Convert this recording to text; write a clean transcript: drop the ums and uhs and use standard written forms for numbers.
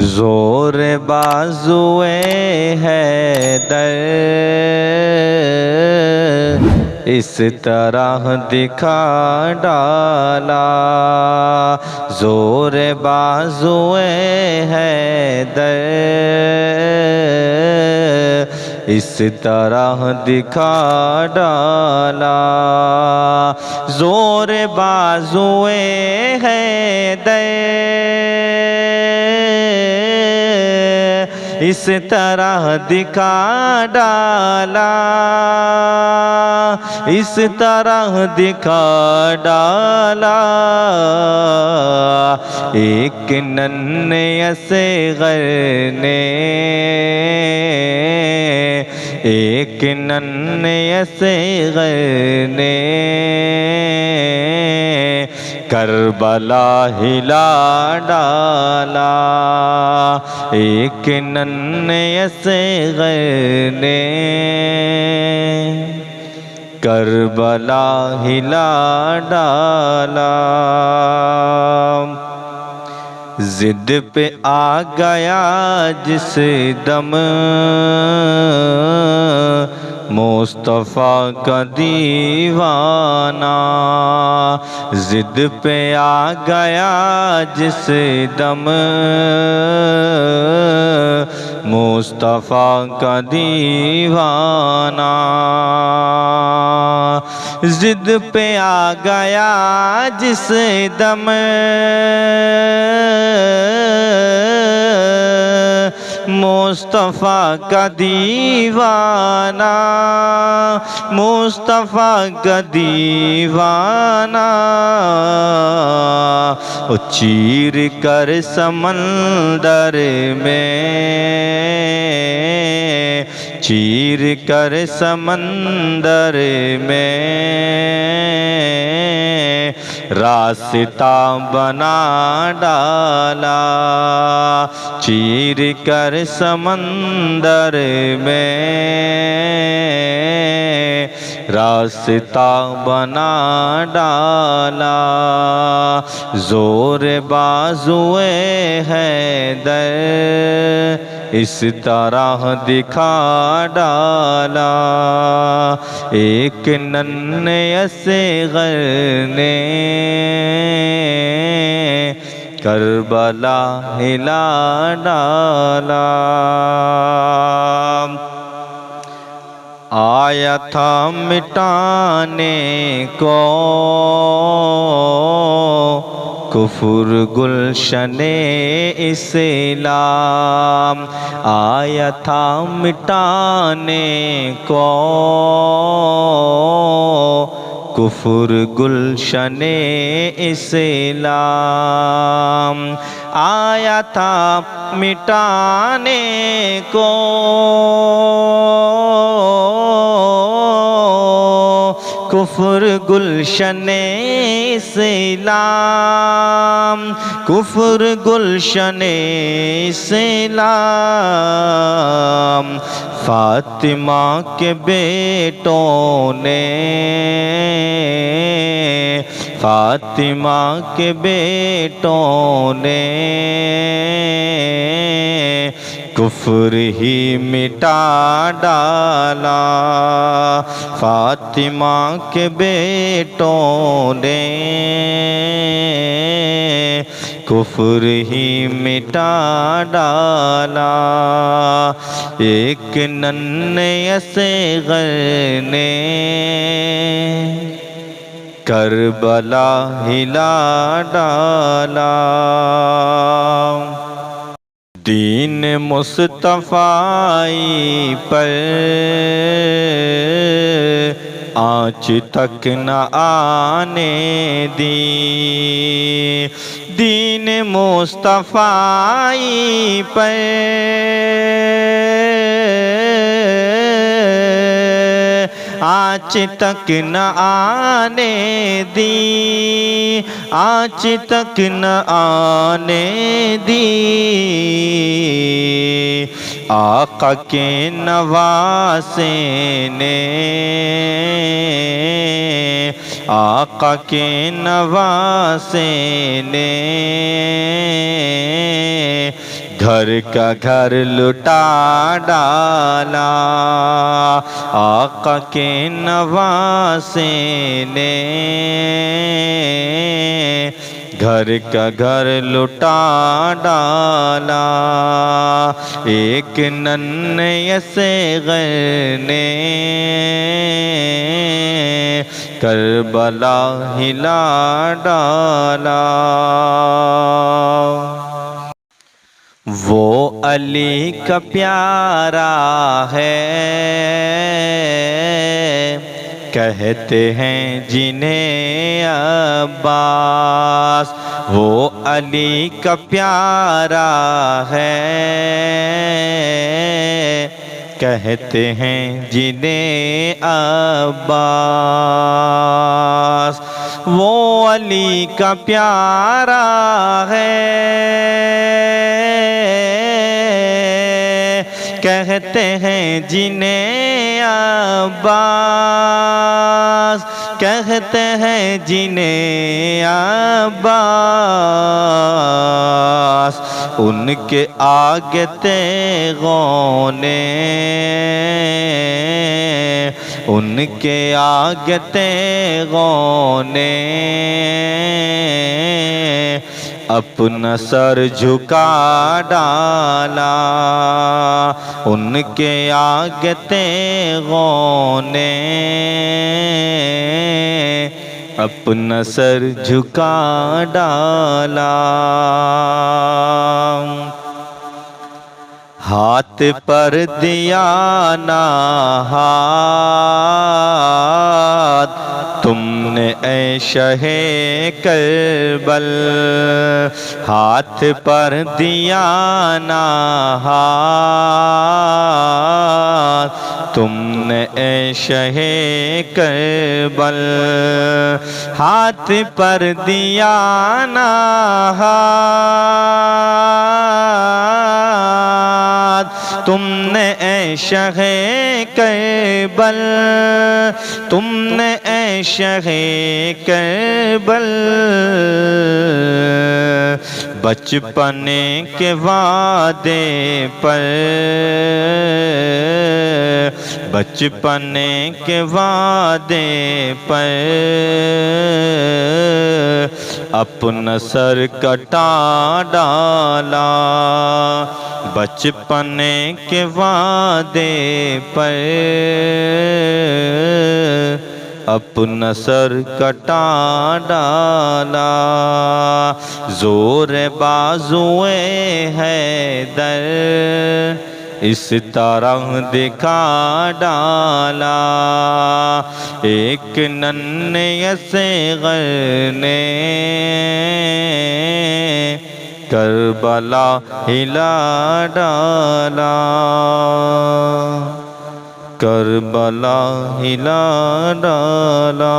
زور بازوئے حیدر اس طرح دکھا ڈالا، زور بازوئے حیدر اس طرح دکھا ڈالا، زور بازوئے حیدر اس طرح دکھا ڈالا، اس طرح دکھا ڈالا، ایک ننھے اصغر نے، ایک ننھے اصغر نے کربلا ہلا ڈالا، ایک ننھے اصغر نے کربلا ہلا ڈالا، ضد پہ آ گیا جس دم مصطفیٰ کا دیوانہ، ضد پہ آ گیا جس دم مصطفیٰ کا دیوانہ، ضد پہ آ گیا جس دم مصطفیٰ کا دیوانہ، مصطفیٰ کا دیوانہ، وہ چیر کر سمندر میں، چیر کر سمندر میں راستہ بنا ڈالا، چیر کر سمندر میں راستہ بنا ڈالا، زور بازوئے حیدر اس طرح دکھا ڈالا، ایک ننھے اصغر نے کربلا ہلا ڈالا، آیا تھا مٹانے کو کفر گلشن اسلام، آیا تھا مٹانے کو کفر گلشن اسلام، آیا تھا مٹانے کو کفر گلشن اسلام، کفر گلشن اسلام، فاطمہ کے بیٹوں نے، فاطمہ کے بیٹوں نے کفر ہی مٹا ڈالا، فاطمہ کے بیٹوں نے کفر ہی مٹا ڈالا، ایک ننھے اصغر نے کربلا ہلا ڈالا، دین مصطفیٰ پر آنچ تک نہ آنے دی، دین مصطفیٰ پر آنچ تک نہ آنے دی، آنچ تک نہ آنے دی، آقا کے نواسے نے، آقا کے نواسے نے گھر کا گھر لٹا ڈالا، آقا کے نواسے نے گھر کا گھر لٹا ڈالا، ایک ننھے سے غر نے کربلا ہلا ڈالا۔ وہ علی کا پیارا ہے، کہتے ہیں جنہیں عباس، وہ علی کا پیارا ہے، کہتے ہیں جنہیں عباس، وہ علی کا پیارا ہے، کہتے ہیں جنہیں عباس، کہتے ہیں جنہیں عباس، ان کے آگے تیغوں نے، ان کے آگے تیغوں نے اپنا سر جھکا ڈالا، ان کے آگے تیغوں نے اپنا سر جھکا ڈالا۔ ہاتھ پر دیا نہ ہاتھ تم نے اے شہ کربل، ہاتھ پر دیا نہ ہاتھ تم نے اے شہ کربل، ہاتھ پر دیا نہ ہاتھ تم نے اے شہ کربل، تم نے اے شہ کربل، بچپن کے وعدے پر، بچپن کے وعدے پر اپنا سر کٹا ڈالا، بچپن کے وعدے پر اپنا سر کٹا ڈالا، زور بازوئے حیدر اس طرح دکھا ڈالا، ایک ننھے سے غر نے کربلا ہلا ڈالا، کربلا ہلا ڈالا۔